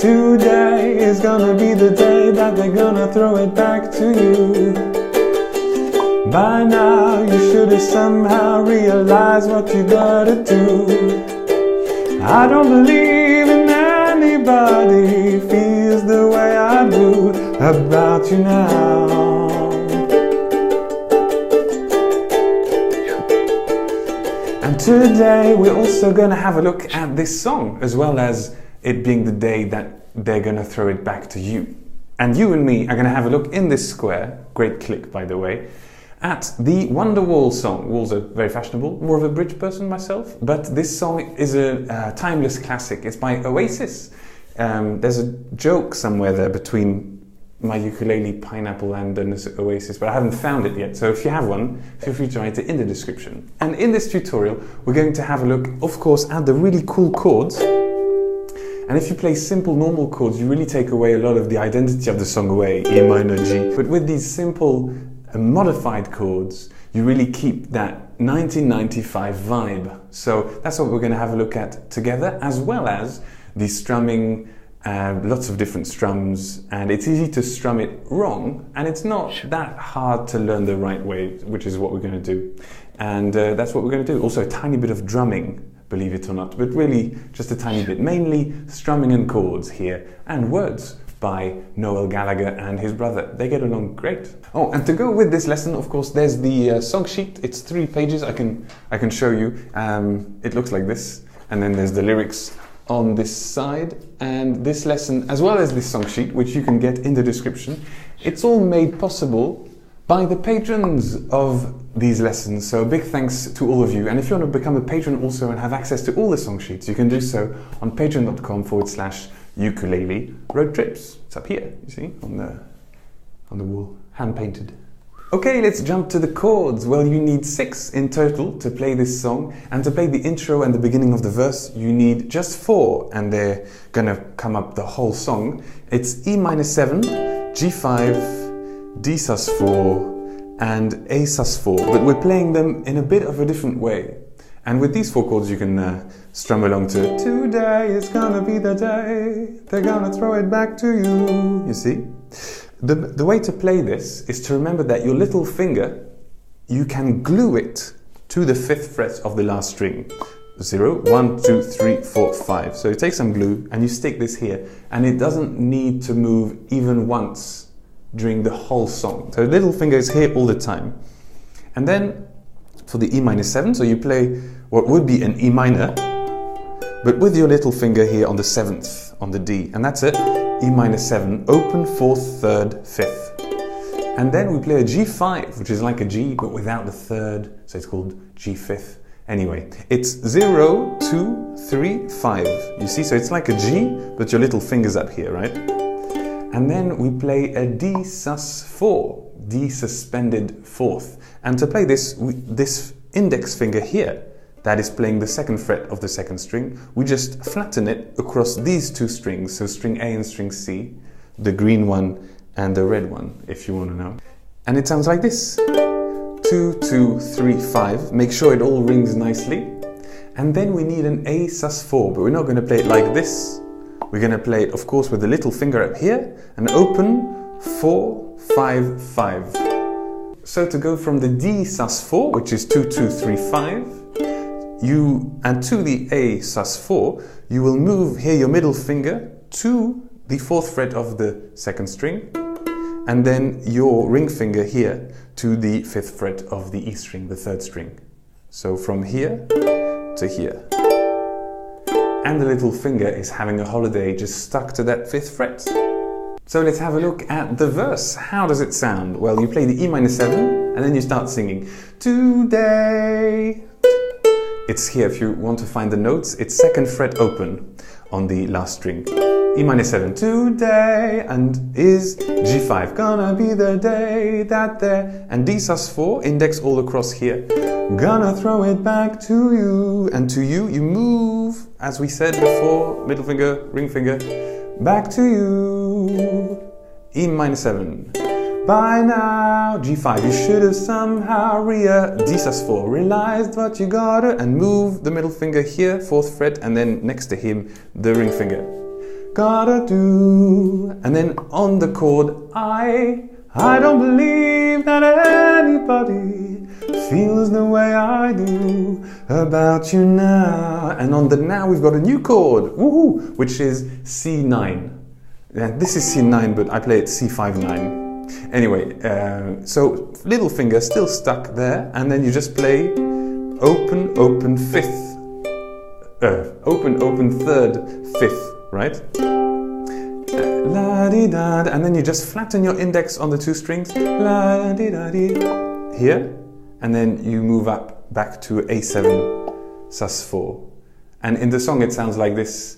Today is gonna be the day that they're gonna throw it back to you. By now you should have somehow realized what you gotta do. I don't believe in anybody feels the way I do about you now. And today we're also gonna have a look at this song, as well as it being the day that they're gonna throw it back to you. And you and me are gonna have a look in this square, great click by the way, at the Wonderwall song. Walls are very fashionable, more of a bridge person myself, but this song is a timeless classic. It's by Oasis. There's a joke somewhere there between my ukulele, pineapple and an Oasis, but I haven't found it yet, so if you have one, feel free to write it in the description. And in this tutorial, we're going to have a look, of course, at the really cool chords. And if you play simple, normal chords, you really take away a lot of the identity of the song away, E minor, G. But with these simple, modified chords, you really keep that 1995 vibe. So that's what we're going to have a look at together, as well as the strumming, lots of different strums, and it's easy to strum it wrong, and it's not that hard to learn the right way, which is what we're going to do. And that's what we're going to do. Also a tiny bit of drumming, believe it or not, but really just a tiny bit. Mainly strumming and chords here, and words by Noel Gallagher and his brother. They get along great. Oh, and to go with this lesson, of course, there's the song sheet. It's 3 pages. I can show you. It looks like this, and then there's the lyrics on this side. And this lesson, as well as this song sheet, which you can get in the description, it's all made possible by the patrons of these lessons. So big thanks to all of you. And if you want to become a patron also and have access to all the song sheets, you can do so on patreon.com/ukulele road trips. It's up here, you see, on the wall, hand painted. Okay, let's jump to the chords. Well, you need 6 in total to play this song, and to play the intro and the beginning of the verse, you need just 4, and they're gonna come up the whole song. It's E minor 7, G5, D sus4, and A sus4, but we're playing them in a bit of a different way. And with these 4 chords, you can strum along to today is gonna be the day, they're gonna throw it back to you, you see? The way to play this is to remember that your little finger, you can glue it to the 5th fret of the last string. 0, 1, 2, 3, 4, 5. So you take some glue and you stick this here, and it doesn't need to move even once during the whole song. So the little finger is here all the time. And then for the E minor 7, so you play what would be an E minor, but with your little finger here on the 7th, on the D, and that's it. E minor 7, open 4th, 3rd, 5th. And then we play a G5, which is like a G, but without the 3rd, so it's called G5th. Anyway, it's 0, 2, 3, 5. You see, so it's like a G, but your little finger's up here, right? And then we play a D sus4, D suspended 4th. And to play this, this index finger here, that is playing the 2nd fret of the 2nd string, we just flatten it across these 2 strings, so string A and string C, the green one and the red one, if you want to know. And it sounds like this. 2, 2, 3, 5. Make sure it all rings nicely. And then we need an A sus4, but we're not going to play it like this. We're going to play it, of course, with the little finger up here, and open 4, 5, 5. So to go from the D sus4, which is 2, 2, 3, 5, and to the A sus4, you will move here your middle finger to the 4th fret of the 2nd string, and then your ring finger here to the 5th fret of the E string, the 3rd string. So from here to here. And the little finger is having a holiday just stuck to that 5th fret. So let's have a look at the verse. How does it sound? Well, you play the E minor 7 and then you start singing today. It's here if you want to find the notes. It's 2nd fret open on the last string. E minor 7 today, and is G5 gonna be the day that there, and D sus4 index all across here. Gonna throw it back to you, and to you you move, as we said before, middle finger, ring finger, back to you. E minor 7. By now, G5, you should have somehow D sus4, realized what you gotta, and move the middle finger here, 4th fret, and then next to him, the ring finger. gotta do. And then on the chord I don't believe that anybody feels the way I do about you now. And on the now we've got a new chord, woohoo, which is C9. Yeah, this is C9, but I play it C5-9. Anyway, so little finger still stuck there, and then you just play open, open, fifth, open, open, third, fifth, right? La-di-da, and then you just flatten your index on the two strings, la-di-da-di, here, and then you move up back to A7, sus4. And in the song it sounds like this.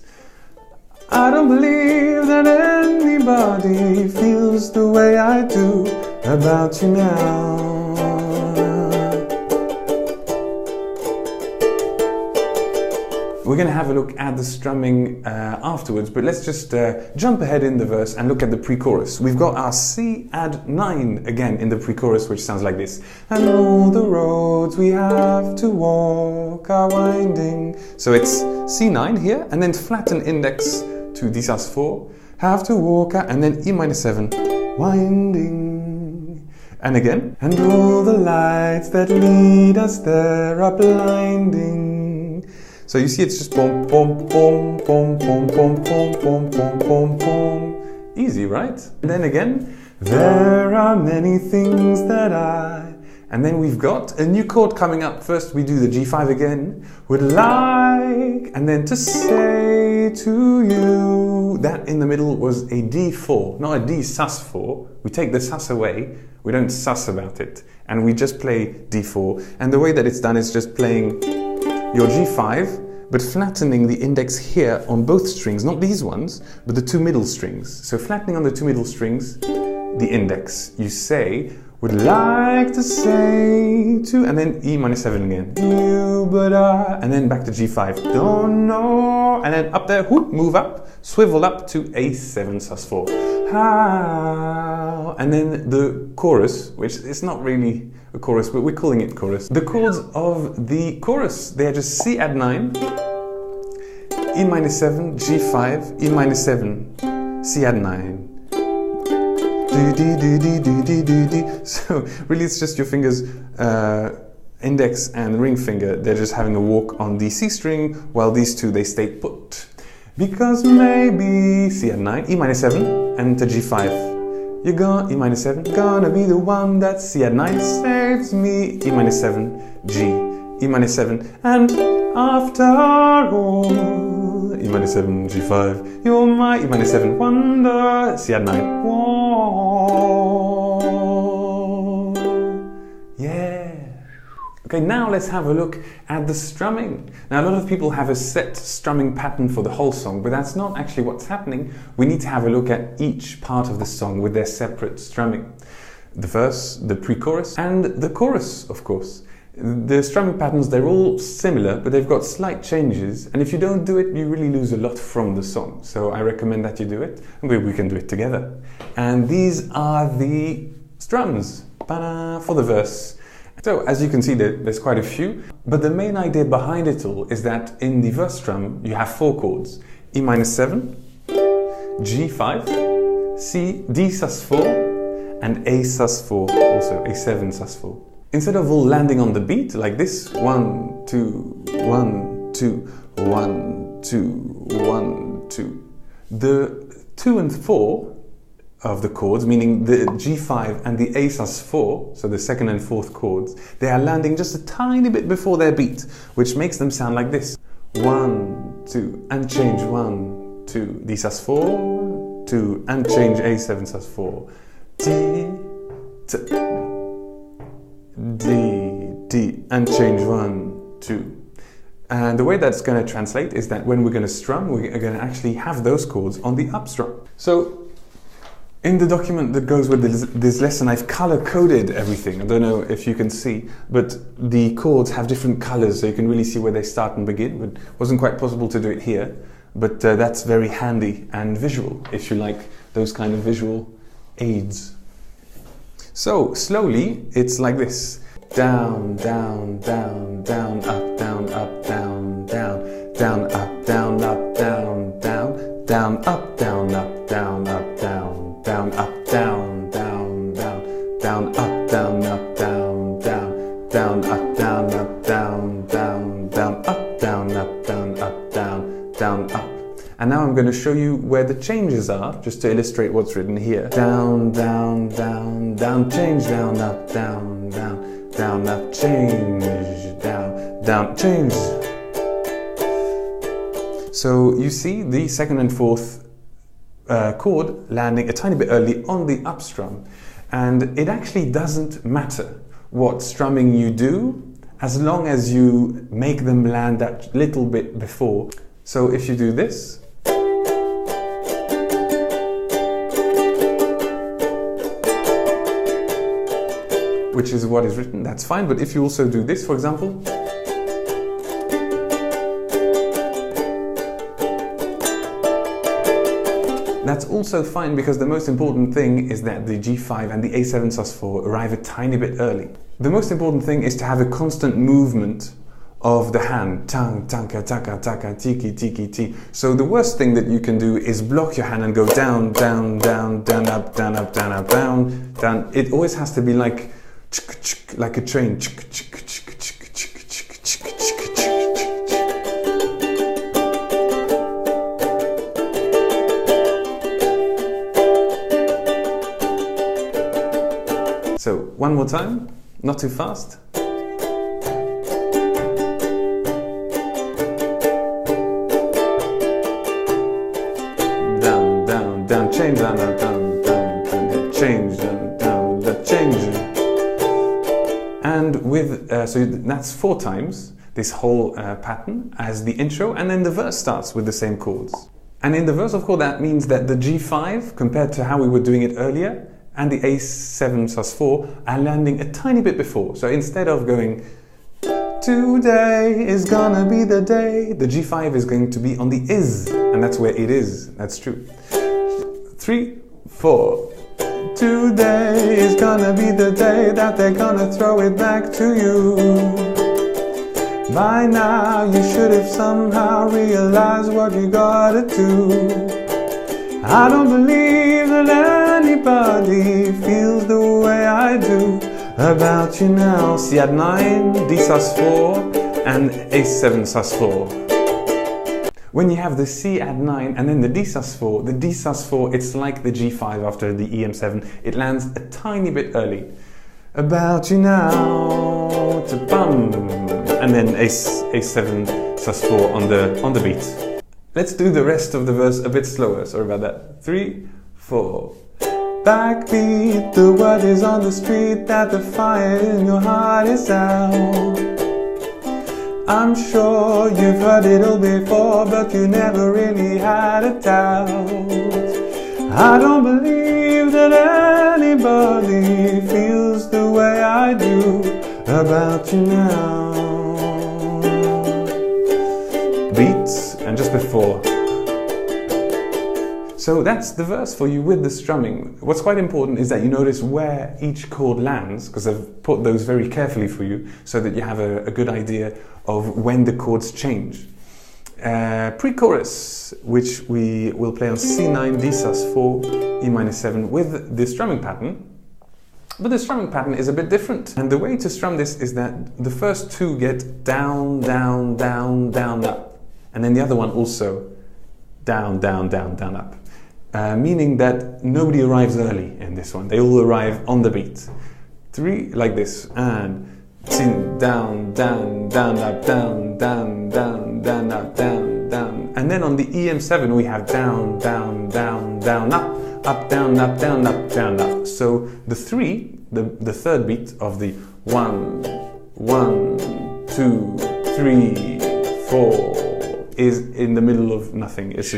I don't believe that anybody feels the way I do about you now. We're going to have a look at the strumming afterwards, but let's just jump ahead in the verse and look at the pre-chorus. We've got our C add 9 again in the pre-chorus, which sounds like this. And all the roads we have to walk are winding. So it's C9 here, and then flatten index to D sus4, have to walk, and then E-7, winding. And again, and all the lights that lead us there are blinding. So you see it's just boom, boom, boom, boom, boom, boom, boom, boom, boom, boom, boom. Easy, right? And then again, there are many things that I... And then we've got a new chord coming up. First we do the G5 again. Would like, and then to say to you. That in the middle was a D4, not a D sus4. We take the sus away. We don't sus about it. And we just play D4. And the way that it's done is just playing your G5, but flattening the index here on both strings, not these ones, but the two middle strings. So flattening on the two middle strings, the index. You say, would like to say to, and then E-7 again. You, but I, and then back to G5. Don't know, and then up there, whoop, move up, swivel up to A7 sus4. How, and then the chorus, which is not really a chorus, but we're calling it chorus. The chords of the chorus, they are just C add 9, E-7, G5, E-7, C add 9. So really it's just your fingers, index and ring finger, they're just having a walk on the C string, while these two, they stay put. Because maybe C add 9, E-7, and to G5. You got E-7, gonna be the one that C add 9 saves me. E-7, G, E-7, and after all, E-7, G5, you're my E-7 wonder, C add 9, whoa, yeah. Okay, now let's have a look at the strumming. Now a lot of people have a set strumming pattern for the whole song, but that's not actually what's happening. We need to have a look at each part of the song with their separate strumming. The verse, the pre-chorus, and the chorus, of course. The strumming patterns, they're all similar, but they've got slight changes, and if you don't do it, you really lose a lot from the song. So I recommend that you do it, and we can do it together. And these are the strums for the verse. So, as you can see, there's quite a few, but the main idea behind it all is that in the verse strum, you have 4 chords. E-7, G5, C, D sus4, and A sus4, also A7 sus4. Instead of all landing on the beat like this, 1, 2, 1, 2, 1, 2, 1, 2, the 2 and 4 of the chords, meaning the G5 and the A sus4, so the second and fourth chords, they are landing just a tiny bit before their beat, which makes them sound like this. 1, 2, and change 1, 2, D sus4, 2, and change A7 sus4, D, T, D, D, and change 1, 2. And the way that's going to translate is that when we're going to strum, we're going to actually have those chords on the up strum. So in the document that goes with this lesson, I've color-coded everything. I don't know if you can see, but the chords have different colors, so you can really see where they start and begin. But it wasn't quite possible to do it here, but that's very handy and visual, if you like those kind of visual aids. So slowly, it's like this. Down, down, down, down, up, down, up, down, down, down, up, down, up, down, down, down, up, down, up, down, up, down, down, up, down, down, down, down, up, down, up, down, down, down, up, down, up, down, down, down, up, down, up, down, up, down, down, up. And now I'm going to show you where the changes are, just to illustrate what's written here. Down, down, down, down, change, down, up, down, down, down, up, change, down, down, change. So you see the second and fourth chord landing a tiny bit early on the up strum. And it actually doesn't matter what strumming you do, as long as you make them land that little bit before. So if you do this, which is what is written, that's fine. But if you also do this, for example, that's also fine, because the most important thing is that the G5 and the A7 sus4 arrive a tiny bit early. The most important thing is to have a constant movement of the hand. Tang, tanka, taka, taka, tiki, tiki, ti. So the worst thing that you can do is block your hand and go down, down, down, down, up, down, up, down, up, down, down. It always has to be like a train. So one more time, not too fast. Down, down, down, change, down, down, down, down, change, down, down, change. And with, so that's 4 times, this whole pattern as the intro, and then the verse starts with the same chords. And in the verse, of course, that means that the G5, compared to how we were doing it earlier, and the A7 sus4 are landing a tiny bit before. So instead of going, today is gonna be the day, the G5 is going to be on the is, and that's where it is, that's true. 3, 4. Today is gonna be the day that they're gonna throw it back to you. By now you should have somehow realized what you gotta do. I don't believe that anybody feels the way I do about you now. C add 9, D sus4 and A7 sus4. When you have the C add 9 and then the D sus4, it's like the G5 after the EM7. It lands a tiny bit early. About you now, to bum, and then A7 sus4 on the beat. Let's do the rest of the verse a bit slower, sorry about that. 3, 4. Backbeat, the word is on the street that the fire in your heart is out. I'm sure you've heard it all before, but you never really had a doubt. I don't believe that anybody feels the way I do about you now. Beats, and just before. So that's the verse for you with the strumming. What's quite important is that you notice where each chord lands, because I've put those very carefully for you, so that you have a good idea of when the chords change. Pre-chorus, which we will play on C9, D sus4, E minor 7 with the strumming pattern. But the strumming pattern is a bit different. And the way to strum this is that the first 2 get down, down, down, down, up. And then the other one also down, down, down, down, up. Meaning that nobody arrives early in this one. They all arrive on the beat. 3 like this, and down, down, down, up, down, down, down, down, up, down, down. And then on the EM7 we have down, down, down, down, up, down, up, down, up, down, up. So the 3, the third beat of the 1, 1, 2, 3, 4 is in the middle of nothing. It's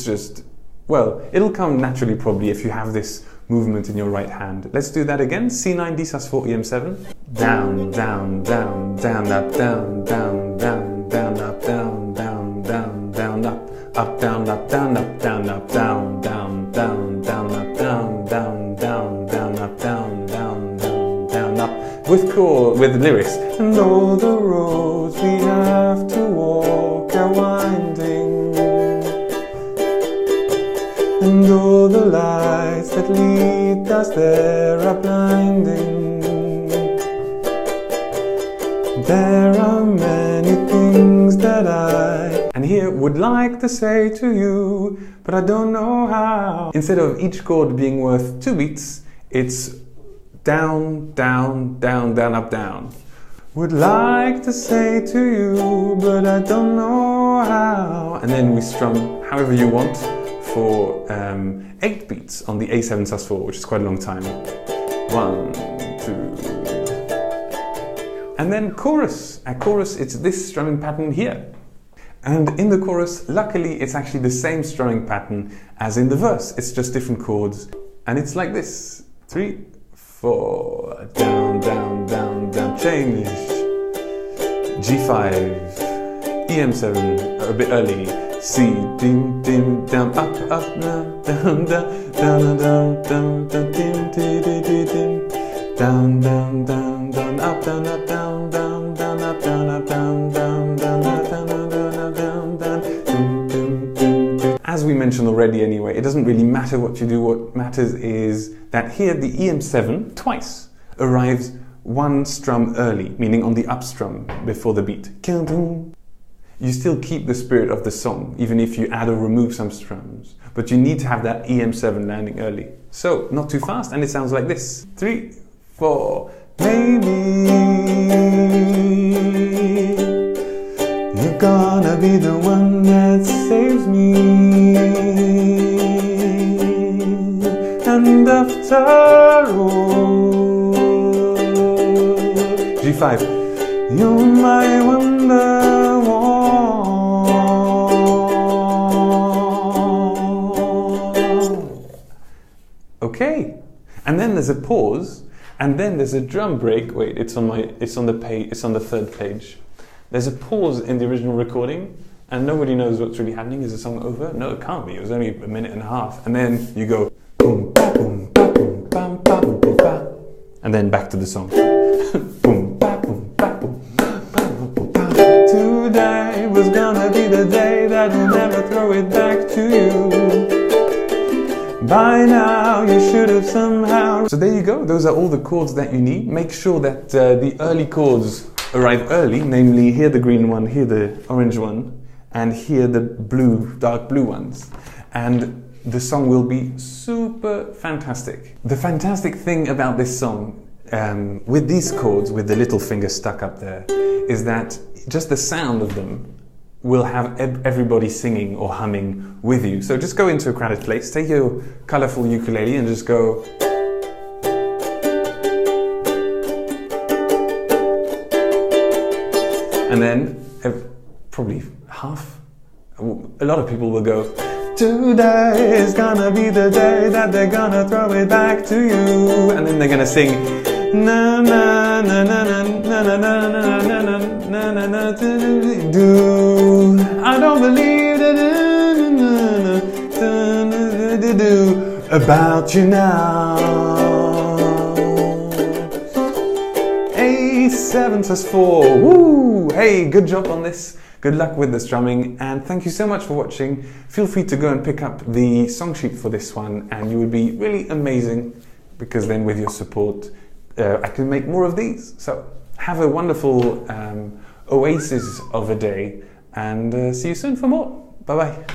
just, well, it'll come naturally probably if you have this movement in your right hand. Let's do that again. C9, D sus4, EM7. Down, down, down, down, up, down, down, down, down, up, down, down, down, down, up, down, up, down, up, down, up, down, down, down, down, up, down, down, down, down, up, down, down, down, down, up. With lyrics. And all the roads we have to walk are winding. and all the lights that lead us there are blinding. There are many things that I and here would like to say to you, but I don't know how. Instead of each chord being worth 2 beats, it's down, down, down, down, up, down. Would like to say to you, but I don't know how. And then we strum however you want for 8 beats on the A7 sus4, which is quite a long time. 1, 2. And then chorus. At chorus, it's this strumming pattern here. And in the chorus, luckily, it's actually the same strumming pattern as in the verse. It's just different chords. And it's like this. 3, 4, down, down, down, down, change. G5, EM7, a bit early. C, dim, dim, down, up, up, down, down, down, down, down, down, down, dim, dim, dim, dim, down, down, down, down, up, down, up, down, down, down, up, down, up, down, down, down, up, down, down, down, down, dim, dim, dim, dim. As we mentioned already anyway, it doesn't really matter what you do. What matters is that here the EM7 twice arrives 1 strum early, meaning on the up strum before the beat. You still keep the spirit of the song, even if you add or remove some strums. But you need to have that EM7 landing early. So, not too fast, and it sounds like this. 3, 4, maybe you're gonna be the one that saves me. And after all, G5, you're my WONDERWALL. Okay, and then there's a pause, and then there's a drum break. Wait, it's on the 3rd page. There's a pause in the original recording, and nobody knows what's really happening. Is the song over? No, it can't be. It was only a minute and a half, and then you go boom, ba, boom, ba, boom, bam, ba, boom, boom, ba, and then back to the song. Boom, ba, boom, ba, boom, ba, boom, boom, ba. Today was gonna be the day that will never throw it back to you. By now you should have somehow. So there you go, those are all the chords that you need. Make sure that the early chords arrive early, namely here the green one, here the orange one, and here the blue, dark blue ones. And the song will be super fantastic. The fantastic thing about this song, with these chords, with the little finger stuck up there, is that just the sound of them will have everybody singing or humming with you. So just go into a crowded place, take your colorful ukulele and just go. And then probably half, a lot of people will go, today is gonna be the day that they're gonna throw it back to you. And then they're gonna sing, na na na na na na na na na na na na do. I don't believe about you now. A7 sus4. Woo! Hey, good job on this. Good luck with the strumming, and thank you so much for watching. Feel free to go and pick up the song sheet for this one, and you would be really amazing, because then with your support I can make more of these. So have a wonderful Oasis of a day, and see you soon for more. Bye bye.